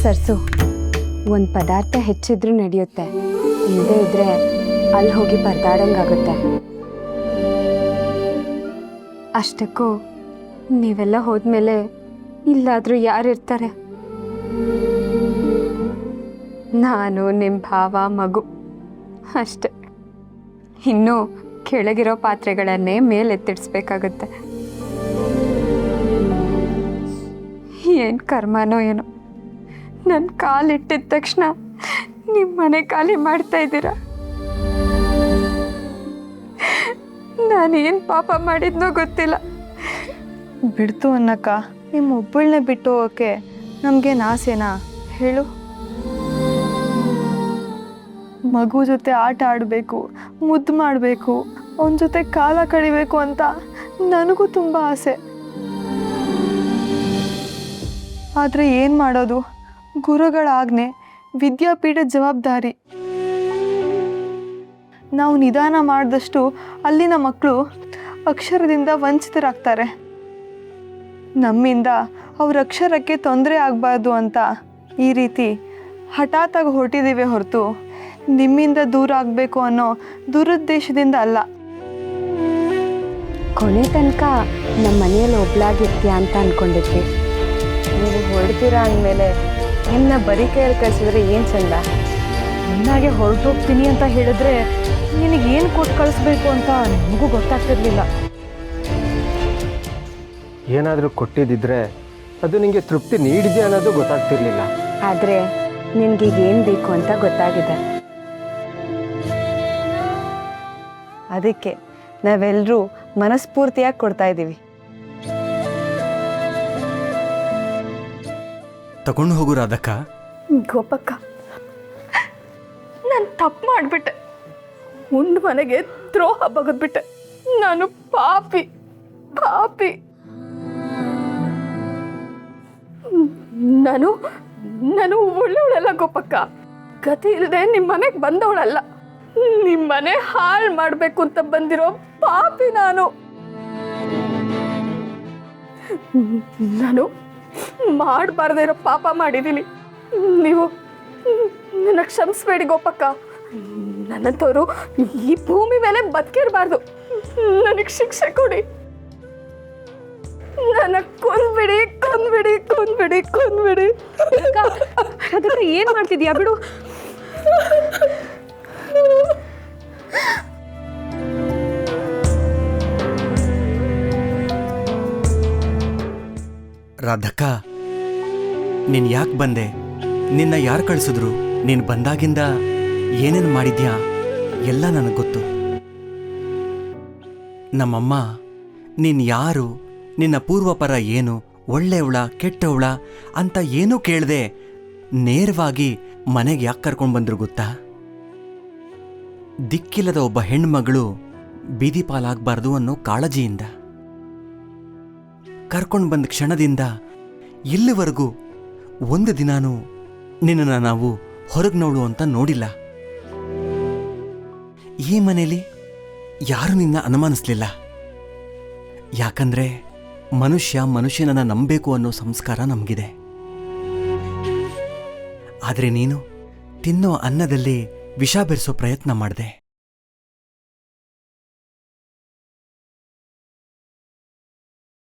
ಸರ್ಸು. ಒಂದು ಪದಾರ್ಥ ಹೆಚ್ಚಿದ್ರೂ ನಡೆಯುತ್ತೆ, ಇಲ್ಲದೇ ಇದ್ರೆ ಅಲ್ಲಿ ಹೋಗಿ ಪರದಾಡಂಗಾಗುತ್ತೆ. ಅಷ್ಟಕ್ಕೂ ನೀವೆಲ್ಲ ಹೋದ್ಮೇಲೆ ಇಲ್ಲಾದರೂ ಯಾರಿರ್ತಾರೆ? ನಾನು, ನಿಮ್ಮ ಭಾವ, ಮಗು ಅಷ್ಟೆ. ಇನ್ನೂ ಕೆಳಗಿರೋ ಪಾತ್ರೆಗಳನ್ನೇ ಮೇಲೆತ್ತಿಡಿಸ್ಬೇಕಾಗುತ್ತೆ. ಏನು ಕರ್ಮನೋ ಏನೋ, ನನ್ನ ಕಾಲಿಟ್ಟಿದ ತಕ್ಷಣ ನಿಮ್ಮ ಮನೆ ಖಾಲಿ ಮಾಡ್ತಾ ಇದ್ದೀರಾ. ನಾನೇನು ಪಾಪ ಮಾಡಿದ್ನೋ ಗೊತ್ತಿಲ್ಲ. ಬಿಡ್ತು ಅನ್ನಕ್ಕ, ನಿಮ್ಮ ಒಬ್ಬಳನ್ನೇ ಬಿಟ್ಟು ಹೋಗೋಕ್ಕೆ ನಮಗೇನು ಆಸೆನಾ ಹೇಳು? ಮಗು ಜೊತೆ ಆಟ ಆಡಬೇಕು, ಮುದ್ದು ಮಾಡಬೇಕು, ಅವನ ಜೊತೆ ಕಾಲ ಕಳಿಬೇಕು ಅಂತ ನನಗೂ ತುಂಬ ಆಸೆ. ಆದರೆ ಏನು ಮಾಡೋದು, ಗುರುಗಳ ಆಜ್ಞೆ, ವಿದ್ಯಾಪೀಠದ ಜವಾಬ್ದಾರಿ. ನಾವು ನಿಧಾನ ಮಾಡಿದಷ್ಟು ಅಲ್ಲಿನ ಮಕ್ಕಳು ಅಕ್ಷರದಿಂದ ವಂಚಿತರಾಗ್ತಾರೆ. ನಮ್ಮಿಂದ ಅವ್ರ ಅಕ್ಷರಕ್ಕೆ ತೊಂದರೆ ಆಗಬಾರ್ದು ಅಂತ ಈ ರೀತಿ ಹಠಾತ್ತಾಗಿ ಹೊರಟಿದ್ದೀವಿ ಹೊರತು ನಿಮ್ಮಿಂದ ದೂರ ಆಗಬೇಕು ಅನ್ನೋ ದುರುದ್ದೇಶದಿಂದ ಅಲ್ಲ. ಕೊನೆ ತನಕ ನಮ್ಮ ಮನೆಯಲ್ಲಿ ಒಬ್ಳಾಗಿರ್ತೀಯ ಅಂತ ಅಂದ್ಕೊಂಡಿದ್ವಿ. ನೀವು ಹೊರಡ್ತೀರಾ ಅಂದಮೇಲೆ ನಿಮ್ಮನ್ನ ಬರೀ ಕೈಯಲ್ಲಿ ಕಳಿಸಿದ್ರೆ ಏನು ಚಂದ. ನಿನ್ನಾಗೆ ಹೊರಟೋಗ್ತೀನಿ ಅಂತ ಹೇಳಿದ್ರೆ ನಿನಗೇನು ಕೊಟ್ಟು ಕಳಿಸ್ಬೇಕು ಅಂತ ನಮಗೂ ಗೊತ್ತಾಗ್ತಿರ್ಲಿಲ್ಲ. ಏನಾದರೂ ಕೊಟ್ಟಿದ್ದಿದ್ರೆ ಅದು ನಿಮಗೆ ತೃಪ್ತಿ ನೀಡಿದೆ ಅನ್ನೋದು ಗೊತ್ತಾಗ್ತಿರ್ಲಿಲ್ಲ. ಆದರೆ ನಿನಗೀಗ ಏನು ಬೇಕು ಅಂತ ಗೊತ್ತಾಗಿದೆ. ಅದಕ್ಕೆ ನಾವೆಲ್ಲರೂ ಮನಸ್ಫೂರ್ತಿಯಾಗಿ ಕೊಡ್ತಾ ಇದ್ದೀವಿ. ತಗೊಂಡು ಹೋಗು ರಾಧಕ್ಕ. ಗೋಪಕ್ಕ, ನಾನು ತಪ್ಪು ಮಾಡಿಬಿಟ್ಟೆ. ಉಂಡು ಮನೆಗೆ ದ್ರೋಹ ಬಗೆದ್ಬಿಟ್ಟೆ. ನಾನು ಪಾಪಿ ಪಾಪಿ. ನಾನು ನಾನು ಒಳ್ಳೆಯವಳಲ್ಲ ಗೋಪಕ್ಕ. ಗತಿ ಇಲ್ಲದೆ ನಿಮ್ಮ ಮನೆಗೆ ಬಂದವಳಲ್ಲ. ನಿಮ್ಮ ಮನೆ ಹಾಳು ಮಾಡಬೇಕು ಅಂತ ಬಂದಿರೋ ಪಾಪಿ ನಾನು. ನಾನು ಮಾಡಬಾರ್ದೇ ಇರೋ ಪಾಪ ಮಾಡಿದ್ದೀನಿ. ನೀವು ನನ್ನ ಕ್ಷಮಿಸ್ಬೇಡಿ ಗೋಪಕ್ಕ. ನನ್ನಂಥವ್ರು ಈ ಭೂಮಿ ಮೇಲೆ ಬದುಕಿರಬಾರ್ದು. ನನಗೆ ಶಿಕ್ಷೆ ಕೊಡಿ. ನನ್ನ ಕೊಂದ್ಬಿಡಿ ಕೊಂದ್ಬಿಡಿ ಕೊಂದ್ಬಿಡಿ ಕೊಂದ್ಬಿಡಿ. ಅದಕ್ಕೆ ಏನು ಮಾಡ್ತಿದ್ಯಾ ಬಿಡು. ರಾಧಕ್ಕ, ನೀನು ಯಾಕೆ ಬಂದೆ? ನಿನ್ನ ಯಾರು ಕಳಿಸಿದ್ರು? ನೀನು ಬಂದಾಗಿಂದ ಏನೇನು ಮಾಡಿದ್ಯಾ ಎಲ್ಲ ನನಗೆ ಗೊತ್ತು. ನಮ್ಮಮ್ಮ ನೀನು ಯಾರು, ನಿನ್ನ ಪೂರ್ವಪರ ಏನು, ಒಳ್ಳೆಯವಳ ಕೆಟ್ಟವಳ ಅಂತ ಏನೂ ಕೇಳದೆ ನೇರವಾಗಿ ಮನೆಗೆ ಯಾಕೆ ಕರ್ಕೊಂಡು ಬಂದ್ರು ಗೊತ್ತಾ? ದಿಕ್ಕಿಲ್ಲದ ಒಬ್ಬ ಹೆಣ್ಮಗಳು ಬೀದಿ ಪಾಲಾಗಬಾರ್ದು ಅನ್ನೋ ಕಾಳಜಿಯಿಂದ. ಕರ್ಕೊಂಡು ಬಂದ ಕ್ಷಣದಿಂದ ಇಲ್ಲಿವರೆಗೂ ಒಂದು ದಿನಾನೂ ನಿನ್ನನ್ನು ನಾವು ಹೊರಗೆ ನೋಡು ಅಂತ ನೋಡಿಲ್ಲ. ಈ ಮನೇಲಿ ಯಾರೂ ನಿನ್ನ ಅನುಮಾನಿಸ್ಲಿಲ್ಲ. ಯಾಕಂದ್ರೆ ಮನುಷ್ಯನನ್ನ ನಂಬಬೇಕು ಅನ್ನೋ ಸಂಸ್ಕಾರ ನಮಗಿದೆ. ಆದರೆ ನೀನು ತಿನ್ನೋ ಅನ್ನದಲ್ಲಿ ವಿಷ ಬೆರೆಸೋ ಪ್ರಯತ್ನ ಮಾಡಿದೆ.